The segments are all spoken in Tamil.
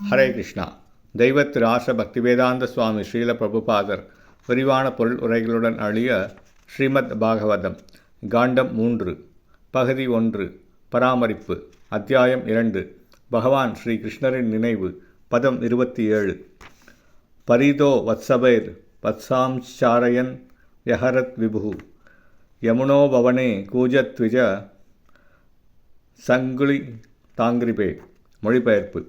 ஹரே கிருஷ்ணா. தெய்வத்திரு ஆச பக்திவேதாந்த சுவாமி ஸ்ரீல பிரபுபாதர் விரிவான பொருள் உரைகளுடன் அழிய ஸ்ரீமத் பாகவதம் காண்டம் 3 பகுதி 1 பராமரிப்பு அத்தியாயம் 2 பகவான் ஸ்ரீ கிருஷ்ணரின் நினைவு பதம் 27 பரிதோ வத்சபைர் வத்சாம்சாரயன் யஹரத் விபு யமுனோ பவனே கூஜத்விஜ சங்குலி தாங்கிரிபே. மொழிபெயர்ப்பு: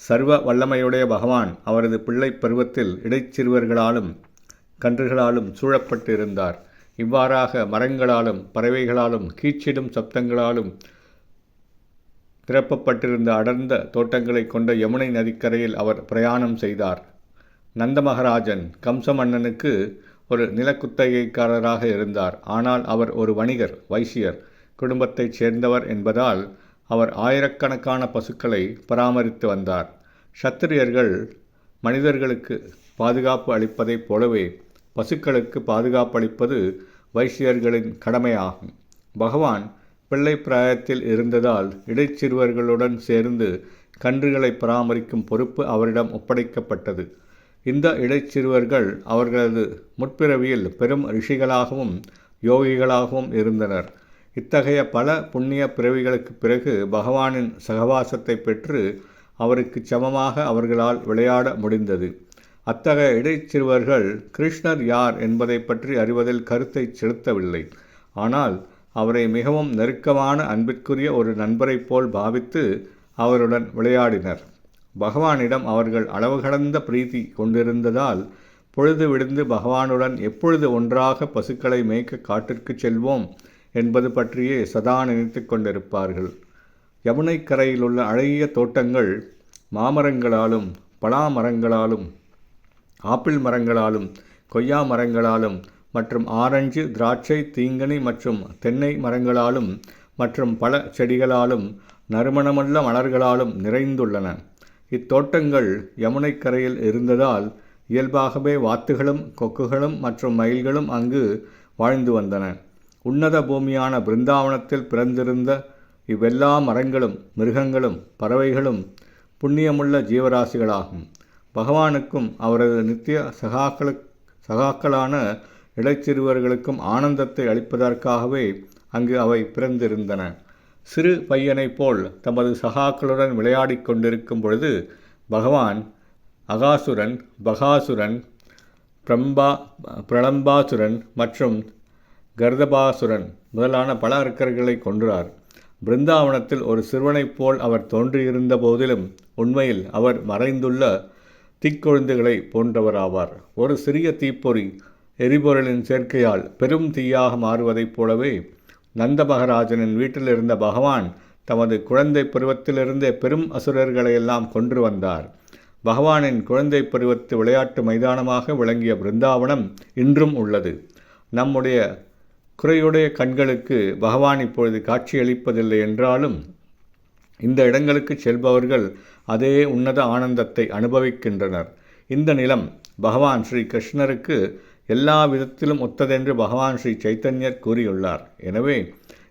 சர்வ வல்லமையுடைய பகவான் அவரது பிள்ளை பருவத்தில் இடைச்சிறுவர்களாலும் கன்றுகளாலும் சூழப்பட்டு இருந்தார். இவ்வாறாக மரங்களாலும் பறவைகளாலும் கீச்சிடும் சப்தங்களாலும் நிரப்பப்பட்டிருந்த அடர்ந்த தோட்டங்களை கொண்ட யமுனை நதிக்கரையில் அவர் பிரயாணம் செய்தார். நந்த மகாராஜன் கம்சமன்னனுக்கு ஒரு நிலக்குத்தகைக்காரராக இருந்தார். ஆனால் அவர் ஒரு வணிகர், வைசியர் குடும்பத்தைச் சேர்ந்தவர் என்பதால் அவர் ஆயிரக்கணக்கான பசுக்களை பராமரித்து வந்தார். சத்திரியர்கள் மனிதர்களுக்கு பாதுகாப்பு அளிப்பதைப் போலவே பசுக்களுக்கு பாதுகாப்பு அளிப்பது வைசியர்களின் கடமையாகும். பகவான் பிள்ளை பிராயத்தில் இருந்ததால் இடைச்சிறுவர்களுடன் சேர்ந்து கன்றுகளை பராமரிக்கும் பொறுப்பு அவரிடம் ஒப்படைக்கப்பட்டது. இந்த இடைச்சிறுவர்கள் அவர்களது முற்பிறவியில் பெரும் ரிஷிகளாகவும் யோகிகளாகவும் இருந்தனர். இத்தகைய பல புண்ணிய பிறவிகளுக்கு பிறகு பகவானின் சகவாசத்தை பெற்று அவருக்கு சமமாக அவர்களால் விளையாட முடிந்தது. அத்தகைய இடைச்சிறுவர்கள் கிருஷ்ணர் யார் என்பதை பற்றி அறிவதில் கருத்தை செலுத்தவில்லை. ஆனால் அவரை மிகவும் நெருக்கமான அன்பிற்குரிய ஒரு நண்பரைப் போல் பாவித்து அவருடன் விளையாடினர். பகவானிடம் அவர்கள் அளவு கடந்த பிரீத்தி கொண்டிருந்ததால் பொழுது விடிந்து பகவானுடன் எப்பொழுது ஒன்றாக பசுக்களை மேய்க்க காட்டிற்கு செல்வோம் என்பது பற்றியே சதா நினைத்து கொண்டிருப்பார்கள். யமுனை கரையிலுள்ள அழகிய தோட்டங்கள் மாமரங்களாலும் பலா மரங்களாலும் ஆப்பிள் மரங்களாலும் கொய்யா மரங்களாலும் மற்றும் ஆரஞ்சு, திராட்சை, தீங்கனி மற்றும் தென்னை மரங்களாலும் மற்றும் பல செடிகளாலும் நறுமணமுள்ள மலர்களாலும் நிறைந்துள்ளன. இத்தோட்டங்கள் யமுனை கரையில் இருந்ததால் இயல்பாகவே வாத்துகளும் கொக்குகளும் மற்றும் மயில்களும் அங்கு வாழ்ந்து வந்தன. உன்னத பூமியான பிருந்தாவனத்தில் பிறந்திருந்த இவ்வெல்லா மரங்களும் மிருகங்களும் பறவைகளும் புண்ணியமுள்ள ஜீவராசிகளாகும். பகவானுக்கும் அவரது நித்திய சகாக்களான இடைச்சிறுவர்களுக்கும் ஆனந்தத்தை அளிப்பதற்காகவே அங்கு அவை பிறந்திருந்தன. சிறு பையனைப் போல் தமது சகாக்களுடன் விளையாடி கொண்டிருக்கும் பொழுது பகவான் அகாசுரன், பகாசுரன், பிரளம்பாசுரன் மற்றும் கர்தபாசுரன் முதலான பல அரக்கர்களை கொன்றார். பிருந்தாவனத்தில் ஒரு சிறுவனைப் போல் அவர் தோன்றியிருந்த போதிலும் உண்மையில் அவர் மறைந்துள்ள தீக்கொழுந்துகளை போன்றவராவார். ஒரு சிறிய தீப்பொறி எரிபொருளின் சேர்க்கையால் பெரும் தீயாக மாறுவதைப் போலவே நந்த மகாராஜனின் வீட்டில் இருந்த பகவான் தமது குழந்தை பருவத்திலிருந்தே பெரும் அசுரர்களையெல்லாம் கொன்று வந்தார். பகவானின் குழந்தை பருவத்து விளையாட்டு மைதானமாக விளங்கிய பிருந்தாவனம் இன்றும் உள்ளது. நம்முடைய குறையுடைய கண்களுக்கு பகவான் இப்பொழுது காட்சியளிப்பதில்லை என்றாலும் இந்த இடங்களுக்கு செல்பவர்கள் அதே உன்னத ஆனந்தத்தை அனுபவிக்கின்றனர். இந்த நிலம் பகவான் ஸ்ரீ கிருஷ்ணருக்கு எல்லா விதத்திலும் ஒத்ததென்று பகவான் ஸ்ரீ சைத்தன்யர் கூறியுள்ளார். எனவே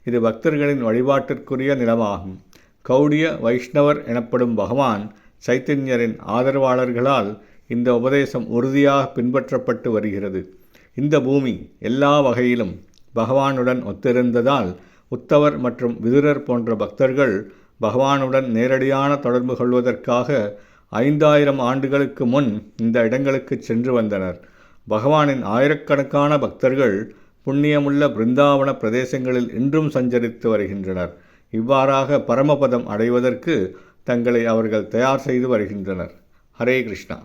இது பக்தர்களின் வழிபாட்டிற்குரிய நிலமாகும். கௌடிய வைஷ்ணவர் எனப்படும் பகவான் சைத்தன்யரின் ஆதரவாளர்களால் இந்த உபதேசம் உறுதியாக பின்பற்றப்பட்டு வருகிறது. இந்த பூமி எல்லா வகையிலும் பகவானுடன் ஒத்திருந்ததால் உத்தவர் மற்றும் விதுரர் போன்ற பக்தர்கள் பகவானுடன் நேரடியான தொடர்பு கொள்வதற்காக 5000 ஆண்டுகளுக்கு முன் இந்த இடங்களுக்கு சென்று வந்தனர். பகவானின் ஆயிரக்கணக்கான பக்தர்கள் புண்ணியமுள்ள பிருந்தாவன பிரதேசங்களில் இன்றும் சஞ்சரித்து வருகின்றனர். இவ்வாறாக பரமபதம் அடைவதற்கு தங்களை அவர்கள் தயார் செய்து வருகின்றனர். ஹரே கிருஷ்ணா.